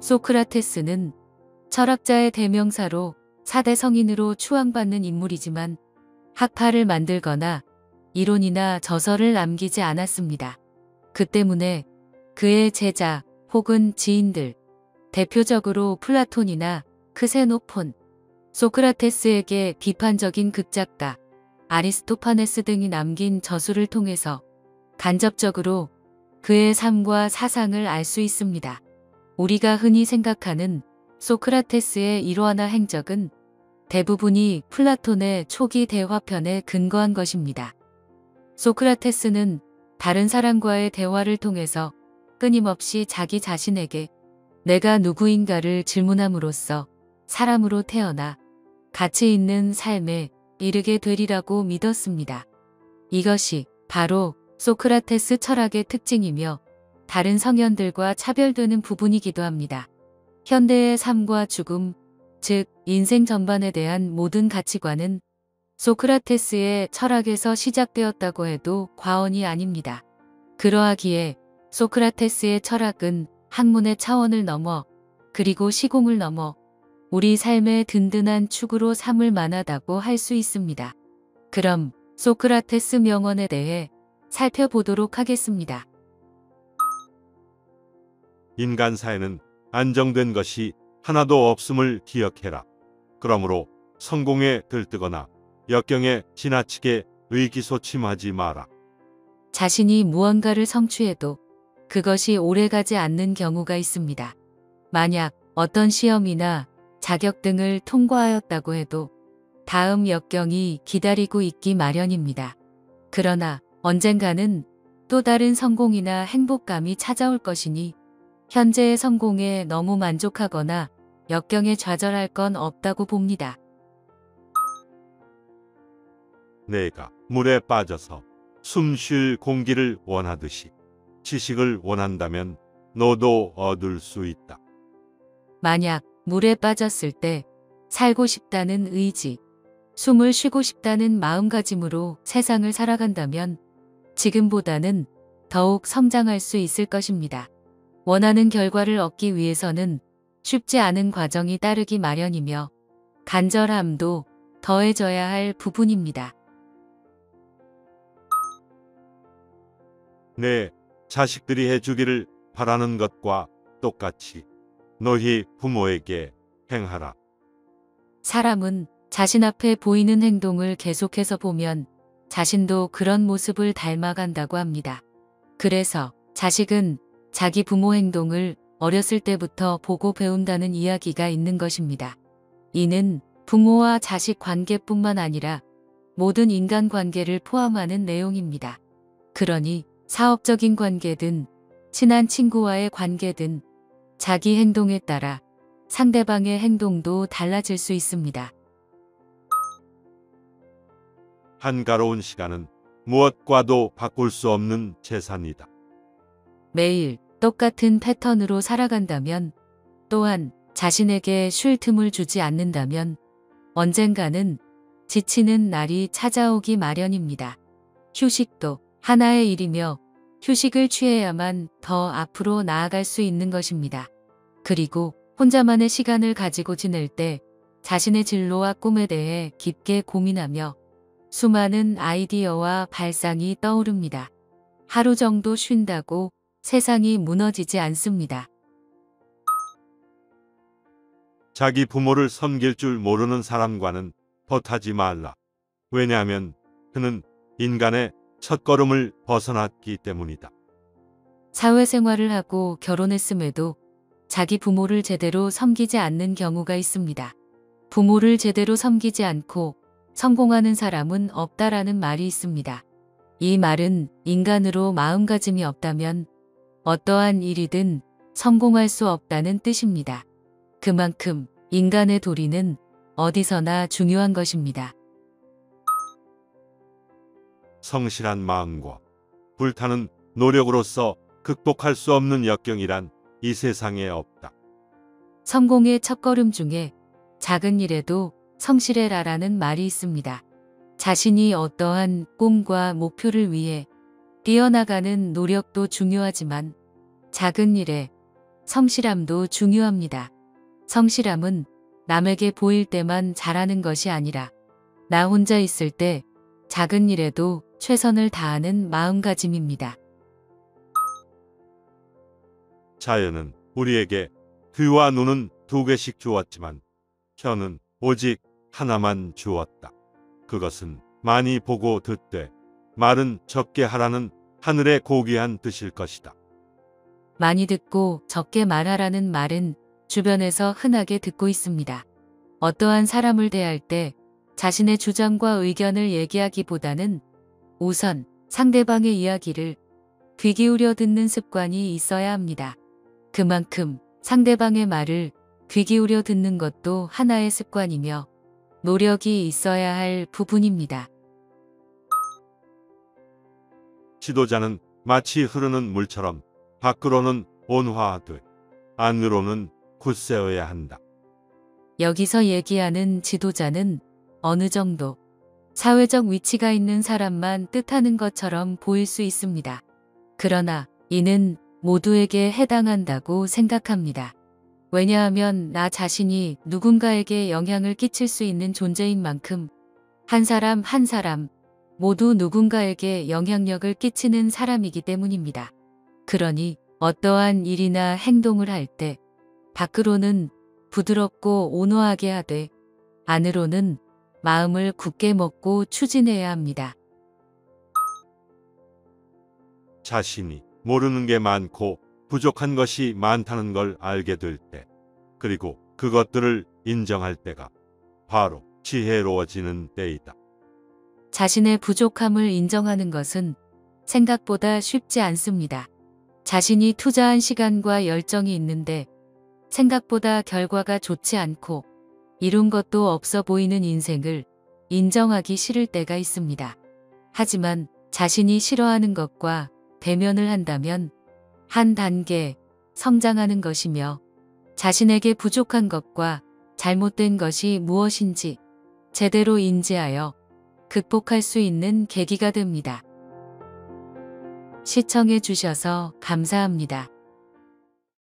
소크라테스는 철학자의 대명사로 4대 성인으로 추앙받는 인물이지만 학파를 만들거나 이론이나 저서를 남기지 않았습니다. 그 때문에 그의 제자 혹은 지인들, 대표적으로 플라톤이나 크세노폰, 소크라테스에게 비판적인 극작가 아리스토파네스 등이 남긴 저술을 통해서 간접적으로 그의 삶과 사상을 알 수 있습니다. 우리가 흔히 생각하는 소크라테스의 일화나 행적은 대부분이 플라톤의 초기 대화편에 근거한 것입니다. 소크라테스는 다른 사람과의 대화를 통해서 끊임없이 자기 자신에게 내가 누구인가를 질문함으로써 사람으로 태어나 가치 있는 삶에 이르게 되리라고 믿었습니다. 이것이 바로 소크라테스 철학의 특징이며 다른 성현들과 차별되는 부분이기도 합니다. 현대의 삶과 죽음, 즉 인생 전반에 대한 모든 가치관은 소크라테스의 철학에서 시작되었다고 해도 과언이 아닙니다. 그러하기에 소크라테스의 철학은 학문의 차원을 넘어 그리고 시공을 넘어 우리 삶의 든든한 축으로 삼을 만하다고 할 수 있습니다. 그럼 소크라테스 명언에 대해 살펴보도록 하겠습니다. 인간 사회는 안정된 것이 하나도 없음을 기억해라. 그러므로 성공에 들뜨거나 역경에 지나치게 의기소침하지 마라. 자신이 무언가를 성취해도 그것이 오래가지 않는 경우가 있습니다. 만약 어떤 시험이나 자격 등을 통과하였다고 해도 다음 역경이 기다리고 있기 마련입니다. 그러나 언젠가는 또 다른 성공이나 행복감이 찾아올 것이니 현재의 성공에 너무 만족하거나 역경에 좌절할 건 없다고 봅니다. 내가 물에 빠져서 숨 쉴 공기를 원하듯이 지식을 원한다면 너도 얻을 수 있다. 만약 물에 빠졌을 때 살고 싶다는 의지, 숨을 쉬고 싶다는 마음가짐으로 세상을 살아간다면 지금보다는 더욱 성장할 수 있을 것입니다. 원하는 결과를 얻기 위해서는 쉽지 않은 과정이 따르기 마련이며 간절함도 더해져야 할 부분입니다. 내 자식들이 해주기를 바라는 것과 똑같이 너희 부모에게 행하라. 사람은 자신 앞에 보이는 행동을 계속해서 보면 자신도 그런 모습을 닮아간다고 합니다. 그래서 자식은 자기 부모 행동을 어렸을 때부터 보고 배운다는 이야기가 있는 것입니다. 이는 부모와 자식 관계뿐만 아니라 모든 인간 관계를 포함하는 내용입니다. 그러니 사업적인 관계든 친한 친구와의 관계든 자기 행동에 따라 상대방의 행동도 달라질 수 있습니다. 한가로운 시간은 무엇과도 바꿀 수 없는 재산이다. 매일 똑같은 패턴으로 살아간다면, 또한 자신에게 쉴 틈을 주지 않는다면 언젠가는 지치는 날이 찾아오기 마련입니다. 휴식도 하나의 일이며 휴식을 취해야만 더 앞으로 나아갈 수 있는 것입니다. 그리고 혼자만의 시간을 가지고 지낼 때 자신의 진로와 꿈에 대해 깊게 고민하며 수많은 아이디어와 발상이 떠오릅니다. 하루 정도 쉰다고 세상이 무너지지 않습니다. 자기 부모를 섬길 줄 모르는 사람과는 벗하지 말라. 왜냐하면 그는 인간의 첫걸음을 벗어났기 때문이다. 사회생활을 하고 결혼했음에도 자기 부모를 제대로 섬기지 않는 경우가 있습니다. 부모를 제대로 섬기지 않고 성공하는 사람은 없다라는 말이 있습니다. 이 말은 인간으로 마음가짐이 없다면 어떠한 일이든 성공할 수 없다는 뜻입니다. 그만큼 인간의 도리는 어디서나 중요한 것입니다. 성실한 마음과 불타는 노력으로서 극복할 수 없는 역경이란 이 세상에 없다. 성공의 첫걸음 중에 작은 일에도 성실해라라는 말이 있습니다. 자신이 어떠한 꿈과 목표를 위해 뛰어나가는 노력도 중요하지만 작은 일에 성실함도 중요합니다. 성실함은 남에게 보일 때만 잘하는 것이 아니라 나 혼자 있을 때 작은 일에도 최선을 다하는 마음가짐입니다. 자연은 우리에게 귀와 눈은 두 개씩 주었지만 혀는 오직 하나만 주었다. 그것은 많이 보고 듣되 말은 적게 하라는 하늘의 고귀한 뜻일 것이다. 많이 듣고 적게 말하라는 말은 주변에서 흔하게 듣고 있습니다. 어떠한 사람을 대할 때 자신의 주장과 의견을 얘기하기보다는 우선 상대방의 이야기를 귀 기울여 듣는 습관이 있어야 합니다. 그만큼 상대방의 말을 귀 기울여 듣는 것도 하나의 습관이며 노력이 있어야 할 부분입니다. 지도자는 마치 흐르는 물처럼 밖으로는 온화하되 안으로는 굳세어야 한다. 여기서 얘기하는 지도자는 어느 정도 사회적 위치가 있는 사람만 뜻하는 것처럼 보일 수 있습니다. 그러나 이는 모두에게 해당한다고 생각합니다. 왜냐하면 나 자신이 누군가에게 영향을 끼칠 수 있는 존재인 만큼 한 사람 한 사람 모두 누군가에게 영향력을 끼치는 사람이기 때문입니다. 그러니 어떠한 일이나 행동을 할 때 밖으로는 부드럽고 온화하게 하되 안으로는 마음을 굳게 먹고 추진해야 합니다. 자신이 모르는 게 많고 부족한 것이 많다는 걸 알게 될 때, 그리고 그것들을 인정할 때가 바로 지혜로워지는 때이다. 자신의 부족함을 인정하는 것은 생각보다 쉽지 않습니다. 자신이 투자한 시간과 열정이 있는데 생각보다 결과가 좋지 않고 이룬 것도 없어 보이는 인생을 인정하기 싫을 때가 있습니다. 하지만 자신이 싫어하는 것과 대면을 한다면 한 단계 성장하는 것이며 자신에게 부족한 것과 잘못된 것이 무엇인지 제대로 인지하여 극복할 수 있는 계기가 됩니다. 시청해 주셔서 감사합니다.